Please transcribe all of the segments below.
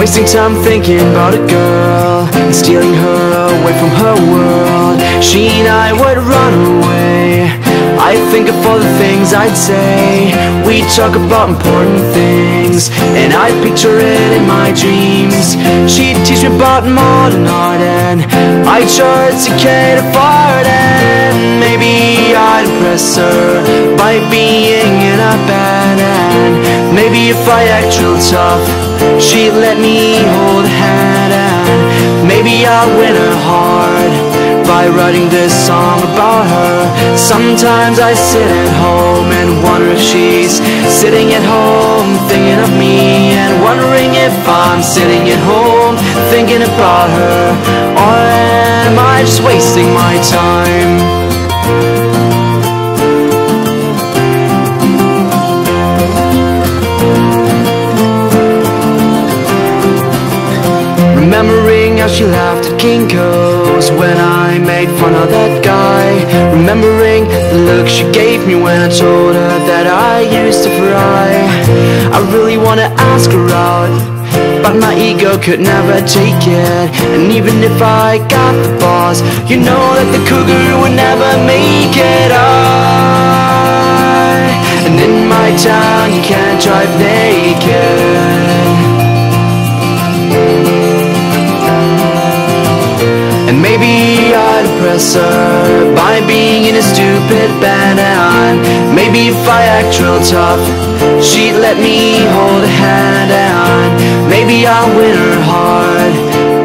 wasting time thinking about a girl and stealing her away from her world. She and I would run away. I think of all the things I'd say. We talk about important things, and I picture it in my dreams. She'd teach me about modern art, and I'd show her to Kate apart. And maybe I'd impress her by being in a band. And maybe if I act real tough, she'd let me hold a hand. And maybe I'll win her heart by writing this song about her. Sometimes I sit at home and wonder if she's sitting at home thinking of me, and wondering if I'm sitting at home thinking about her. Or am I just wasting my time? Remembering how she laughed at Kinko's when I made fun of that guy. Remembering the look she gave me when I told her that I used to fry. I really wanna ask her out, but my ego could never take it. And even if I got the balls, you know that the cougar would never make it. And in my town you can't drive naked. And maybe I'd impress her by being in a stupid band. And maybe if I act real tough, she'd let me hold a hand. And maybe I'll win her heart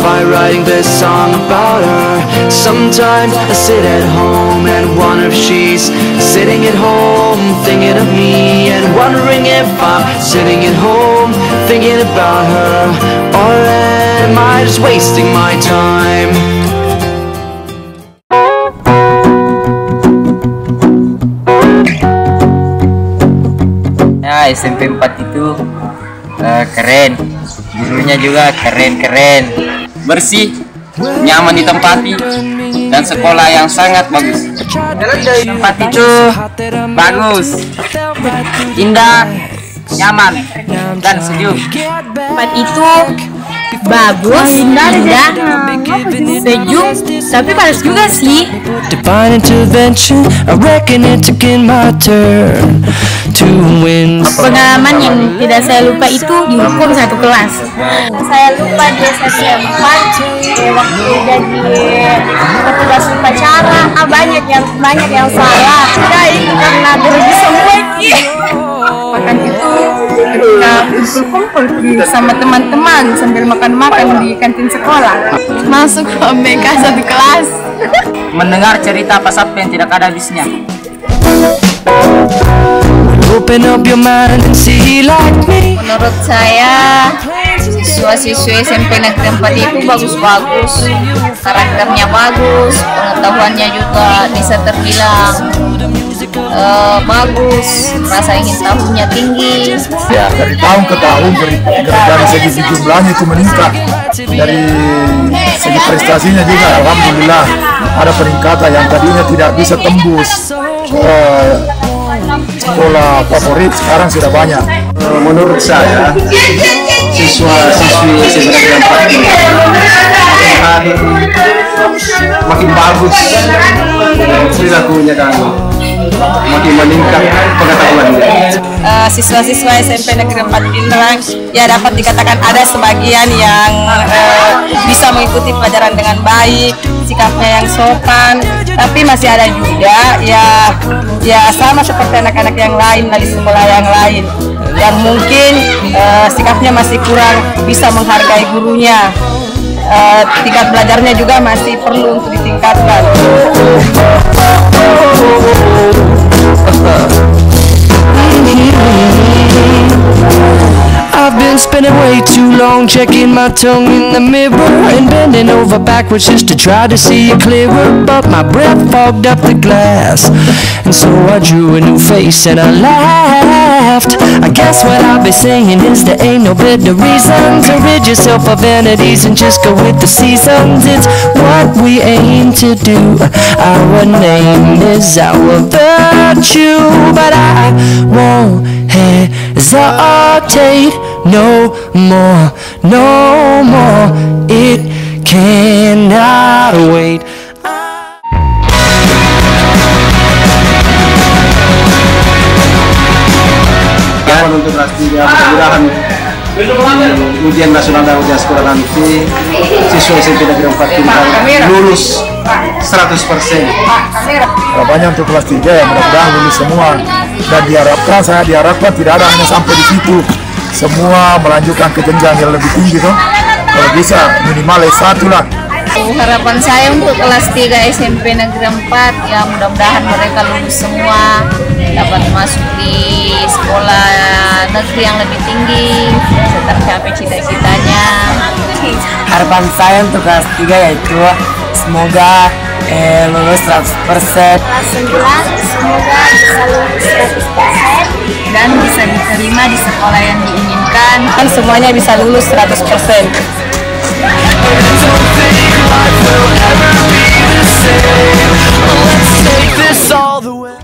by writing this song about her. Sometimes I sit at home and wonder if she's sitting at home thinking of me, and wondering if I'm sitting at home thinking about her. Or am I just wasting my time? Ya, SMP 4 itu keren, gurunya juga keren-keren, bersih, nyaman ditempati, dan sekolah yang sangat bagus. Tempat itu bagus, indah, nyaman, dan sejuk. Tempat itu bagus, indah, sejuk, tapi panas juga sih. Divine intervention, I reckon it's again my turn to win. Pengalaman yang tidak saya lupa itu dihukum satu kelas. Saya lupa di SMP 4 waktu jadi petugas upacara, banyak yang salah. Saya itu karena berhenti semua. Makan itu ketika kumpul sama teman-teman sambil makan-makan di kantin sekolah. Masuk ke BK satu kelas. Mendengar cerita Pasat yang tidak ada habisnya. Menurut saya, siswa-siswi SMP Negeri 4 itu bagus-bagus, karakternya bagus, pengetahuannya juga bisa terbilang bagus, rasa ingin tahunya tinggi. Ya, dari tahun ke tahun dari segi jumlahnya itu meningkat, dari segi prestasinya juga alhamdulillah ada peningkatan. Yang tadinya tidak bisa tembus sekolah favorit sekarang sudah banyak. Menurut saya siswa-siswi SMP 4 makin bagus perilakunya dan makin meningkat pengetahuannya. Siswa-siswa SMP Negeri 4 Pindrang ya dapat dikatakan ada sebagian yang bisa mengikuti pelajaran dengan baik, sikapnya yang sopan, tapi masih ada juga ya sama seperti anak-anak yang lain dari sekolah yang lain yang mungkin sikapnya masih kurang bisa menghargai gurunya. Tingkat belajarnya juga masih perlu untuk ditingkatkan. I've been spending way too long checking my tongue in the mirror and bending over backwards just to try to see it clearer, but my breath fogged up the glass, and so I drew a new face and I laughed. I guess what I'll be saying is there ain't no better reason to rid yourself of vanities and just go with the seasons. It's what we aim to do. Our name is our virtue, but I won't hesitate no more, no more. It cannot wait. Harapan untuk kelas 3, mudah-mudahan ujian nasional dan ujian sekolah nanti siswa SMP Negeri 4 Pintar lulus 100%. Harapannya untuk kelas 3 ya mudah-mudahan lulus semua, dan saya diharapkan tidak ada hanya sampai di situ, semua melanjutkan ke jenjang yang lebih tinggi tuh. Kalau bisa minimal S1 lah. Harapan saya untuk kelas 3 SMP Negeri 4 ya mudah-mudahan mereka lulus semua, dapat masuk di sekolah negeri yang lebih tinggi, bisa tercapai cita-citanya. Harapan saya untuk kelas 3 yaitu semoga lulus 100%. Kelas 9 semoga bisa lulus 100% Dan bisa diterima di sekolah yang diinginkan, kan semuanya bisa lulus 100%. Let's take this all the way.